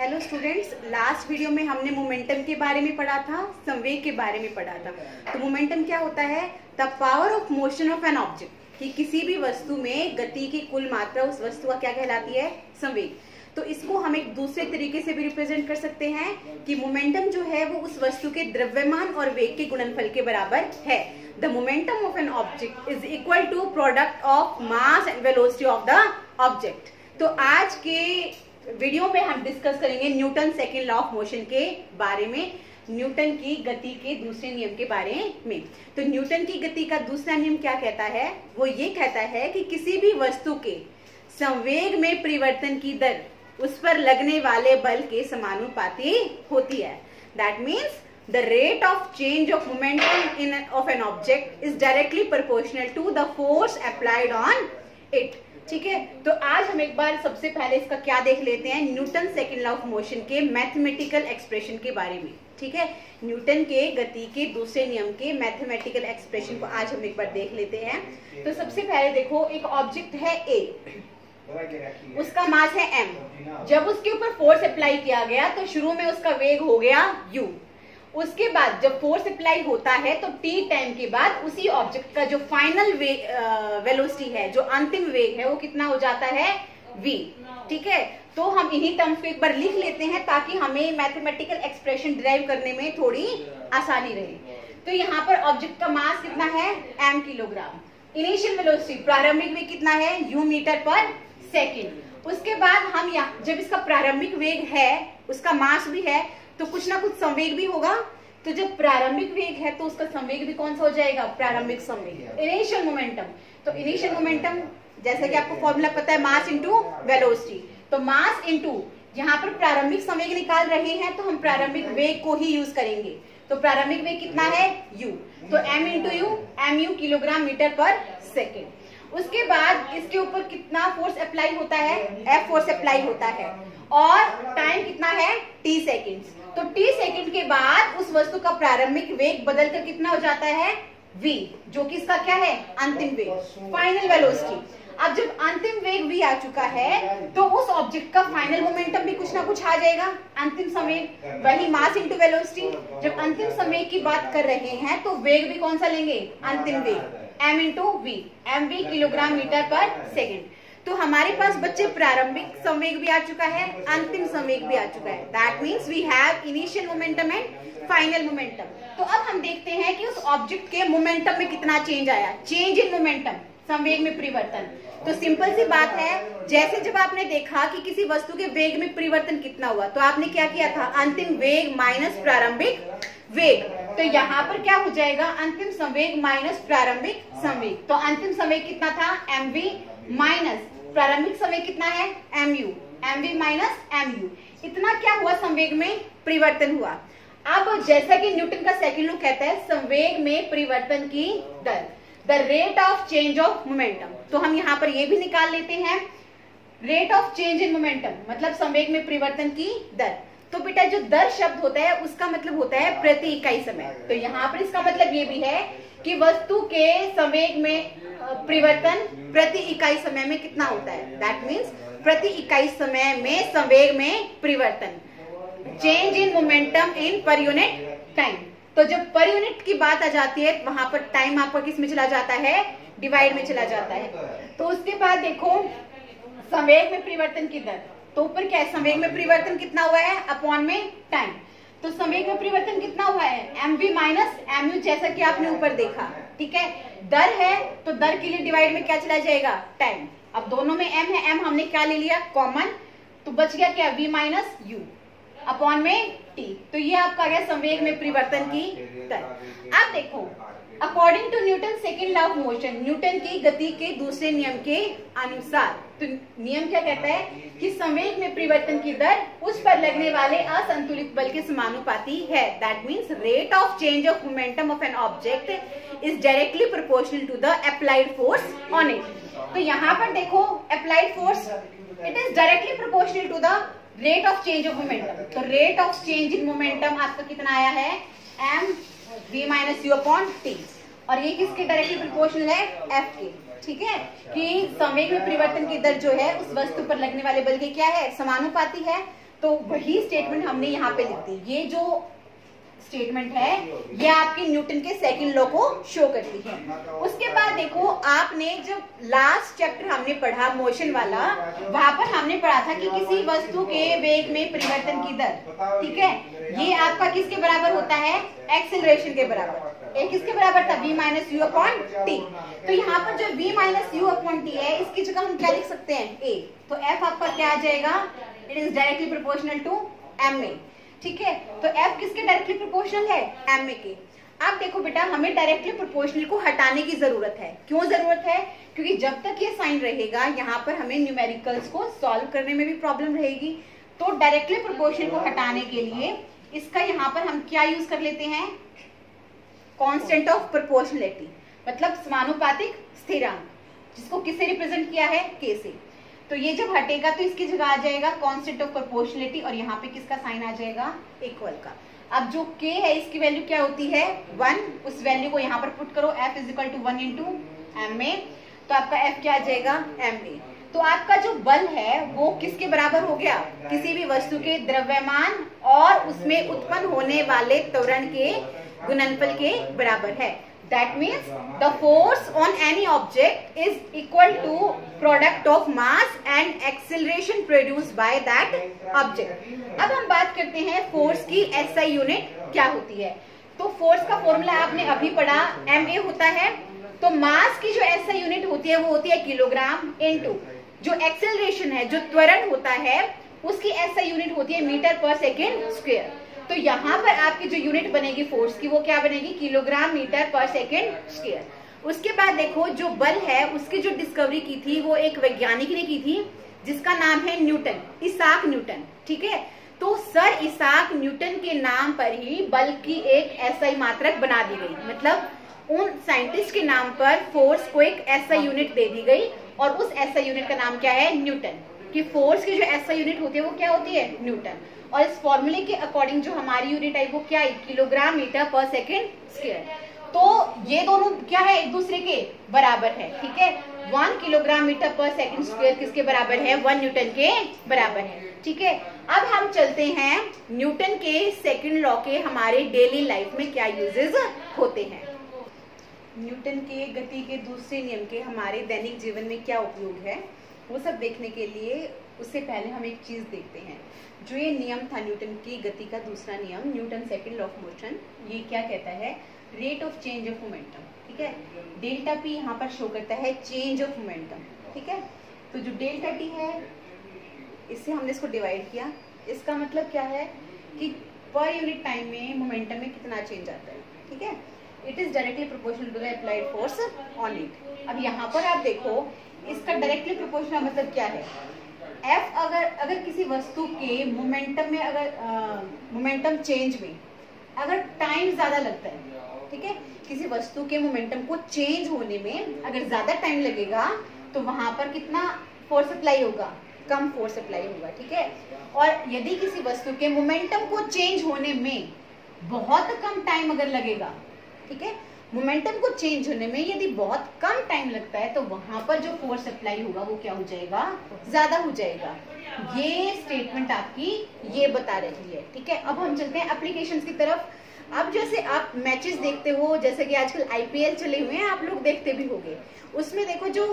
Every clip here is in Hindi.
हेलो स्टूडेंट्स, लास्ट वीडियो में हमने मोमेंटम के बारे में पढ़ा था, संवेग के बारे में पढ़ा था। तो मोमेंटम क्या होता है? The power of motion of an object, कि किसी भी वस्तु में गति की कुल मात्रा उस वस्तु का क्या कहलाती है? संवेग। तो इसको हम एक दूसरे तरीके से भी रिप्रेजेंट कर सकते हैं कि मोमेंटम जो है वो उस वस्तु के द्रव्यमान और वेग के गुणनफल के बराबर है। The momentum of an object is equal to product of mass and velocity of the object. तो आज के वीडियो में हम डिस्कस करेंगे Newton second law of motion के बारे में, न्यूटन की गति के दूसरे नियम के बारे में। तो न्यूटन की गति का दूसरा नियम क्या कहता है? वो ये कहता है कि किसी भी वस्तु के संवेग में परिवर्तन की दर उस पर लगने वाले बल के समानुपाती होती है। That means the rate of change of momentum of an object is directly proportional to the force applied on it। ठीक है, तो आज हम एक बार सबसे पहले इसका क्या देख लेते हैं, Newton second law of motion के मैथमेटिकल एक्सप्रेशन के बारे में। ठीक है, न्यूटन के गति के दूसरे नियम के मैथमेटिकल एक्सप्रेशन को आज हम एक बार देख लेते हैं। तो सबसे पहले देखो, एक ऑब्जेक्ट है ए, उसका मास है m। जब उसके ऊपर फोर्स अप्लाई किया गया तो शुरू में उसका वेग हो गया u। उसके बाद जब फोर्स अप्लाई होता है तो t टाइम के बाद उसी ऑब्जेक्ट का जो फाइनल वेलोसिटी है, जो अंतिम वेग है, वो कितना हो जाता है? v। ठीक है, तो हम इन्हीं टर्म्स को एक बार लिख लेते हैं ताकि हमें मैथमेटिकल एक्सप्रेशन डिराइव करने में थोड़ी आसानी रहे। तो यहाँ पर ऑब्जेक्ट का मास कितना है? m kilogram. इनिशियल वेलोसिटी प्रारंभिक वेग कितना है? u metre per second. उसके बाद हम यहाँ जब इसका प्रारंभिक वेग है, उसका मास भी है, तो कुछ ना कुछ संवेग भी होगा। तो जब प्रारंभिक वेग है तो उसका संवेग भी कौन सा हो जाएगा? प्रारंभिक संवेग, इनिशियल मोमेंटम। तो इनिशियल मोमेंटम जैसा कि आपको फॉर्मूला पता है, मास इंटू वेलोसिटी। तो मास इंटू यहाँ पर प्रारंभिक संवेग निकाल रहे हैं तो हम प्रारंभिक वेग को ही यूज करेंगे। तो प्रारंभिक वेग कितना है? u। तो m into u, mu kilogram metre per second. उसके बाद इसके ऊपर कितना फोर्स अप्लाई होता है? F फोर्स अप्लाई होता है। और टाइम कितना है? t seconds. तो t सेकेंड के बाद उस वस्तु का प्रारंभिक वेग बदलकर कितना हो जाता है? v, जो कि इसका क्या है? अंतिम वेग, फाइनल वेलोसिटी। अब जब अंतिम वेग v आ चुका है तो उस ऑब्जेक्ट का फाइनल मोमेंटम भी कुछ ना कुछ आ जाएगा, अंतिम संवेग, वही मास इंटू वेलोसिटी। जब अंतिम संवेग की बात कर रहे हैं तो वेग भी कौन सा लेंगे? अंतिम वेग, m into v, mv kilogram metre per second. तो हमारे पास बच्चे प्रारंभिक संवेग भी आ चुका है, अंतिम संवेग भी आ चुका है। That means we have initial momentum and final momentum. तो अब हम देखते हैं कि उस ऑब्जेक्ट के मोमेंटम में कितना चेंज आया। चेंज इन मोमेंटम, संवेग में परिवर्तन। तो सिंपल सी बात है, जैसे जब आपने देखा कि किसी वस्तु के वेग में परिवर्तन कितना हुआ तो आपने क्या किया था? अंतिम वेग माइनस प्रारंभिक वेग। तो यहाँ पर क्या हो जाएगा? अंतिम संवेग माइनस प्रारंभिक संवेग। तो अंतिम संवेग कितना था? mv माइनस प्रारंभिक संवेग कितना है? mu, mv minus mu। इतना क्या हुआ? संवेग में परिवर्तन हुआ। अब जैसा कि न्यूटन का सेकंड लॉ कहता है, संवेग में परिवर्तन की दर, the rate of change of momentum. तो हम यहाँ पर ये भी निकाल लेते हैं, rate of change in momentum मतलब संवेग में परिवर्तन की दर। तो बेटा जो दर शब्द होता है उसका मतलब होता है प्रति इकाई समय। तो यहाँ पर इसका मतलब ये भी है कि वस्तु के संवेग में परिवर्तन प्रति इकाई समय में कितना होता है। दैट मीन्स प्रति इकाई समय में संवेग में परिवर्तन, change in momentum in per unit time. तो जब पर यूनिट की बात आ जाती है वहां पर टाइम आपका किस में चला जाता है? डिवाइड में चला जाता है। तो उसके बाद देखो संवेग में परिवर्तन की दर, तो ऊपर क्या है? संवेग में परिवर्तन कितना हुआ है अपॉन में टाइम। तो संवेग में परिवर्तन कितना हुआ है? mv माइनस mu, जैसा कि आपने ऊपर देखा। ठीक है, दर है तो दर के लिए डिवाइड में क्या चला जाएगा? टाइम। अब दोनों में m है, m हमने क्या ले लिया? कॉमन। तो बच गया क्या? v माइनस u अपॉन में t। तो ये आपका आ गया संवेग में परिवर्तन की दर। अब देखो, according to Newton second law of motion, Newton की गति के दूसरे नियम के अनुसार, तो नियम क्या कहता है कि संवेग में परिवर्तन की दर उस पर लगने वाले असंतुलित बल के समानुपाती है। That means rate of change of momentum of an object is directly proportional to the applied force on it. तो यहाँ पर देखो, applied force it is directly proportional to the rate of change of momentum. तो rate of change in momentum आपका कितना आया है? m v minus u upon t. और ये किसके डायरेक्टली प्रोपोर्शनल है? f के। ठीक है, कि संवेग में परिवर्तन की दर जो है उस वस्तु पर लगने वाले बल के क्या है? समानुपाती है। तो वही स्टेटमेंट हमने यहाँ पे लिख दी। ये जो स्टेटमेंट है ये आपके न्यूटन के सेकंड लॉ को शो करती है। उसके बाद देखो, आपने जब लास्ट चैप्टर हमने पढ़ा मोशन वाला, वहां पर हमने पढ़ा था कि किसी वस्तु के वेग में परिवर्तन की दर, ठीक है, ये आपका किसके बराबर होता है? एक्सेलरेशन के बराबर। एक किसके बराबर था? v minus u upon T. तो यहाँ पर जो v minus u upon T है, इसकी जगह हम क्या लिख सकते हैं? a। तो f आपका क्या आ जाएगा? It is directly proportional to ma, ठीक है। तो f किसके डायरेक्टली प्रोपोर्शनल है? ma के। अब देखो बेटा, हमें डायरेक्टली प्रोपोर्शनल को हटाने की जरूरत है। क्यों जरूरत है? क्योंकि जब तक ये साइन रहेगा, यहाँ पर हमें न्यूमेरिकल्स को सॉल्व करने में भी प्रॉब्लम रहेगी। तो डायरेक्टली प्रोपोर्शनल को हटाने के लिए इसका यहाँ पर हम क्या यूज कर लेते हैं? कांस्टेंट ऑफ प्रोपोर्शनलिटी, मतलब समानुपातिक स्थिरांक, जिसको किससे रिप्रेजेंट किया है? k से। तो ये जब हटेगा तो इसकी जगह आ जाएगा कांस्टेंट ऑफ प्रोपोर्शनलिटी, और यहाँ पे किसका साइन आ जाएगा? इक्वल का। अब जो k है इसकी वैल्यू क्या होती है? 1। उस वैल्यू को यहाँ पर पुट करो, f is equal to 1 into ma। तो आपका f क्या आ जाएगा? ma। तो आपका जो बल है वो किसके बराबर हो गया? किसी भी वस्तु के द्रव्यमान और उसमें उत्पन्न होने वाले त्वरण के गुणनफल के बराबर है। That means the force on any object is equal to product of mass and acceleration produced by that object। अब हम बात करते हैं फोर्स की SI यूनिट क्या होती है। तो फोर्स का फॉर्मूला आपने अभी पढ़ा, ma होता है। तो मास की जो SI यूनिट होती है वो होती है किलोग्राम, इनटू जो एक्सेलरेशन है, जो त्वरण होता है, उसकी SI यूनिट होती है मीटर पर सेकेंड स्क्वायर। तो यहाँ पर आपकी जो यूनिट बनेगी फोर्स की वो क्या बनेगी? Kilogram metre per second square. उसके बाद देखो, जो बल है उसकी जो डिस्कवरी की थी वो एक वैज्ञानिक ने की थी जिसका नाम है न्यूटन, इसाक न्यूटन, ठीक है। तो सर इसाक न्यूटन के नाम पर ही बल की एक SI मात्रक बना दी गई, मतलब उन साइंटिस्ट के नाम पर फोर्स को एक SI यूनिट दे दी गई, और उस SI यूनिट का नाम क्या है? न्यूटन। कि फोर्स की जो SI यूनिट होती है वो क्या होती है? न्यूटन। और इस फॉर्मूले के अकॉर्डिंग जो हमारी यूनिट आई वो क्या है? Kilogram metre per second square. तो ये दोनों क्या है? एक दूसरे के बराबर है, ठीक है। 1 kilogram metre per second square किसके बराबर है? 1 न्यूटन के बराबर है, ठीक है। अब हम चलते हैं न्यूटन के सेकेंड लॉ के हमारे डेली लाइफ में क्या यूजेस होते हैं। न्यूटन के गति के दूसरे नियम के हमारे दैनिक जीवन में क्या उपयोग है, वो सब देखने के लिए उससे पहले हम एक चीज देखते हैं। जो ये नियम था न्यूटन की गति का दूसरा नियम, Newton second law of motion, ये क्या कहता है? Rate of change of momentum, ठीक है। डेल्टा पी यहाँ पर शो करता है चेंज ऑफ मोमेंटम, ठीक है। तो जो डेल्टा टी है, इससे हमने इसको डिवाइड किया। इसका मतलब क्या है कि पर यूनिट टाइम में मोमेंटम में कितना चेंज आता है, ठीक है। It is directly proportional to the applied force on it. अब यहाँ पर आप देखो, इसका डायरेक्टली प्रोपोर्शनल मतलब क्या है? F अगर किसी वस्तु के मोमेंटम में, अगर मोमेंटम चेंज में अगर टाइम ज्यादा लगता है, ठीक है, किसी वस्तु के मोमेंटम को चेंज होने में अगर ज्यादा टाइम लगेगा तो वहां पर कितना फोर्स अप्लाई होगा? कम फोर्स अप्लाई होगा, ठीक है। और यदि किसी वस्तु के मोमेंटम को चेंज होने में बहुत कम टाइम अगर लगेगा, ठीक है, मोमेंटम को चेंज होने में यदि बहुत कम टाइम लगता है तो वहां पर जो फोर्स अप्लाई होगा वो क्या हो जाएगा? ज्यादा हो जाएगा। ये स्टेटमेंट आपकी ये बता रही है, ठीक है। अब हम चलते हैं एप्लीकेशंस की तरफ। अब जैसे आप मैचेस देखते हो, जैसे कि आजकल IPL चले हुए हैं, आप लोग देखते भी होंगे। उसमें देखो, जो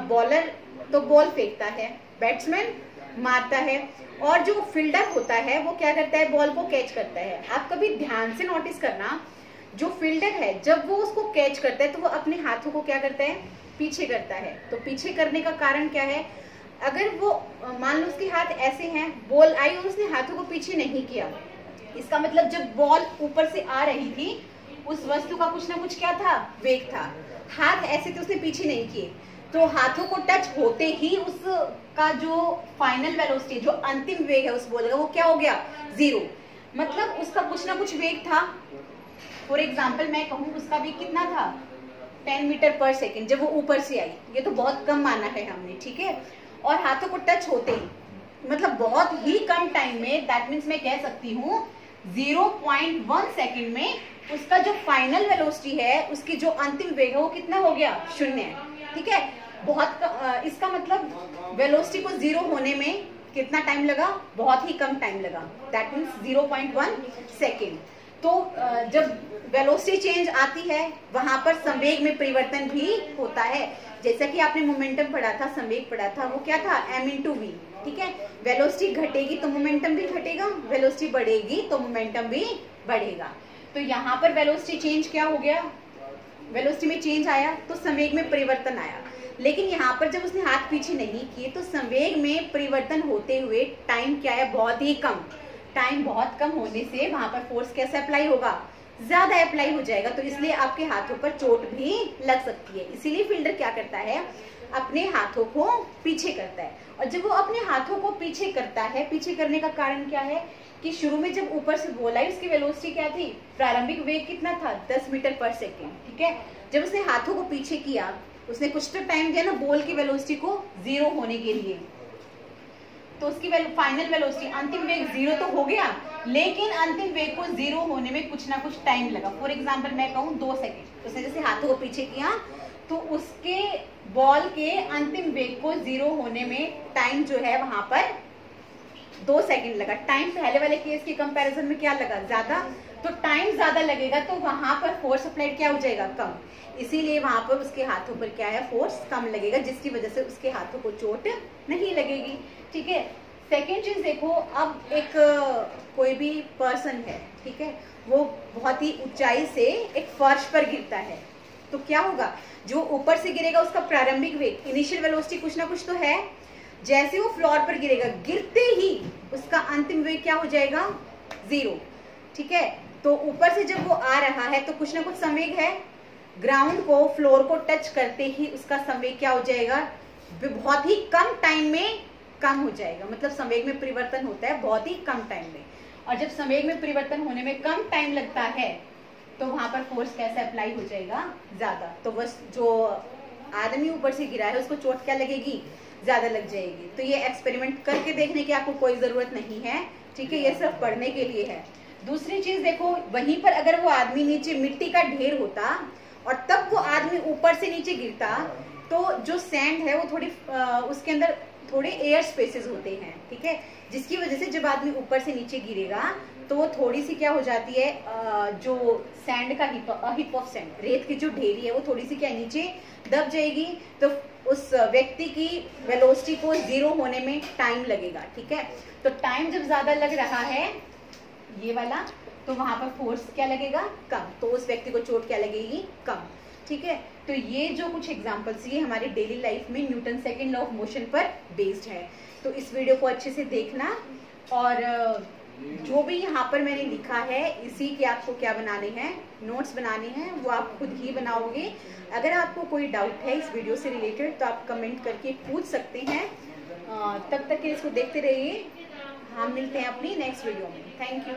बॉलर तो बॉल फेंकता है, बैट्समैन मारता है, और जो फील्डर होता है वो क्या करता है? बॉल को कैच करता है। आप कभी ध्यान से नोटिस करना, जो फील्डर है जब वो उसको कैच करता है तो वो अपने हाथों को क्या करता है? पीछे करता है। तो पीछे करने का कारण क्या है? अगर वो मान लो उसके हाथ ऐसे हैं, बॉल आई और उसने हाथों को पीछे नहीं किया, इसका मतलब जब बॉल ऊपर से आ रही थी उस वस्तु का कुछ ना कुछ क्या था? वेग था। हाथ ऐसे थे, उसने पीछे नहीं किए, तो हाथों को टच होते ही उसका जो फाइनल वेलोसिटी, जो अंतिम वेग है उस बॉल का, वो क्या हो गया? 0। मतलब उसका कुछ ना कुछ वेग था। फॉर एग्जाम्पल मैं कहूँ, उसका वेग कितना था? 10 मीटर पर सेकेंड जब वो ऊपर से आई। ये तो बहुत कम माना है हमने, ठीक है। और हाथों को टच होते ही, मतलब बहुत ही कम टाइम में, दैट मीन्स मैं कह सकती हूँ 0.1 सेकेंड में उसका जो फाइनल वेलोसिटी है, उसकी जो अंतिम वेग है वो कितना हो गया? 0 है, ठीक है। बहुत इसका मतलब वेलोसिटी को 0 होने में कितना टाइम लगा? बहुत ही कम टाइम लगा, दैट मीन्स 0.1 सेकेंड। तो जब वेलोसिटी चेंज आती है वहां पर संवेग में परिवर्तन भी होता है। जैसा कि आपने मोमेंटम पढ़ा था, संवेग पढ़ा था, वो क्या था? m/v। ठीक है, वेलोसिटी घटेगी तो मोमेंटम भी घटेगा, वेलोसिटी बढ़ेगी तो मोमेंटम भी बढ़ेगा। तो यहाँ पर वेलोसिटी चेंज क्या हो गया? वेलोसिटी में चेंज आया तो संवेग में परिवर्तन आया। लेकिन यहाँ पर जब उसने हाथ पीछे नहीं किए तो संवेग में परिवर्तन होते हुए टाइम क्या है? बहुत ही कम। टाइम बहुत कम होने से वहां पर फोर्स कैसे अप्लाई होगा? ज्यादा अप्लाई हो जाएगा। तो इसलिए आपके हाथों पर चोट भी लग सकती है। इसीलिए फील्डर क्या करता है? अपने हाथों को पीछे करता है। और जब वो अपने हाथों को पीछे करता है, पीछे करने का कारण क्या है कि शुरू में जब ऊपर से बॉल आई उसकी वेलोसिटी क्या थी? प्रारंभिक वेग कितना था? 10 मीटर पर सेकेंड। ठीक है, जब उसने हाथों को पीछे किया, उसने कुछ तो टाइम दिया ना बॉल की वेलोसिटी को 0 होने के लिए, तो उसकी फाइनल वेलोसिटी, अंतिम वेग 0 तो हो गया, लेकिन अंतिम वेग को 0 होने में कुछ ना कुछ टाइम लगा। फॉर एग्जाम्पल मैं कहूँ 2 सेकेंड। उसने जैसे हाथों को पीछे किया तो उसके बॉल के अंतिम वेग को 0 होने में टाइम जो है वहां पर 2 सेकेंड लगा। टाइम पहले वाले केस के कंपैरिजन में क्या लगा? ज्यादा। तो टाइम ज्यादा लगेगा तो वहां पर फोर्स अप्लाइड क्या हो जाएगा? कम। इसीलिए वहां पर उसके हाथों पर क्या है? फोर्स कम लगेगा, जिसकी वजह से उसके हाथों को चोट नहीं लगेगी। ठीक है, सेकेंड चीज देखो, अब एक कोई भी पर्सन है, ठीक है, वो बहुत ही ऊंचाई से एक फर्श पर गिरता है, तो क्या होगा? जो ऊपर से गिरेगा उसका प्रारंभिक वेग, इनिशियल वेलोसिटी कुछ ना कुछ तो है। जैसे वो फ्लोर पर गिरेगा, गिरते ही उसका अंतिम वेग क्या हो जाएगा? 0। ठीक है, तो ऊपर से जब वो आ रहा है तो कुछ ना कुछ संवेग है। ग्राउंड को, फ्लोर को टच करते ही उसका संवेग क्या हो जाएगा? बहुत ही कम टाइम में कम हो जाएगा। मतलब संवेग में परिवर्तन होता है बहुत ही कम टाइम में। और जब संवेग में परिवर्तन होने में कम टाइम लगता है तो वहां पर फोर्स कैसे अप्लाई हो जाएगा? ज्यादा। तो बस जो आदमी ऊपर से गिरा है उसको चोट क्या लगेगी? ज्यादा लग जाएगी। तो ये एक्सपेरिमेंट करके देखने की आपको कोई जरूरत नहीं है। ठीक है, ये सिर्फ पढ़ने के लिए है। दूसरी चीज देखो, वहीं पर अगर वो आदमी नीचे मिट्टी का ढेर होता और तब वो आदमी ऊपर से नीचे गिरता तो जो सैंड है वो थोड़ी उसके अंदर थोड़े एयर स्पेसेस होते हैं। ठीक है, जिसकी वजह से जब आदमी ऊपर से नीचे गिरेगा तो वो थोड़ी सी क्या हो जाती है, जो सैंड का हिप ऑफ सैंड, रेत की जो ढेरी है वो थोड़ी सी क्या नीचे दब जाएगी। तो उस व्यक्ति की वेलोसिटी को 0 होने में टाइम लगेगा। ठीक है, तो टाइम जब ज्यादा लग रहा है ये वाला, तो वहां पर फोर्स क्या लगेगा? कम। तो उस व्यक्ति को चोट क्या लगेगी? कम। ठीक है, तो ये जो कुछ एग्जांपल्स ये हमारी डेली लाइफ में Newton second law of motion पर बेस्ड है। तो इस वीडियो को अच्छे से देखना, और जो भी यहाँ पर मैंने लिखा है इसी के आपको क्या बनाने हैं? नोट्स बनाने हैं, वो आप खुद ही बनाओगे। अगर आपको कोई डाउट है इस वीडियो से रिलेटेड तो आप कमेंट करके पूछ सकते हैं। तब तक इसको देखते रहिए। हम मिलते हैं अपनी नेक्स्ट वीडियो में। Thank you.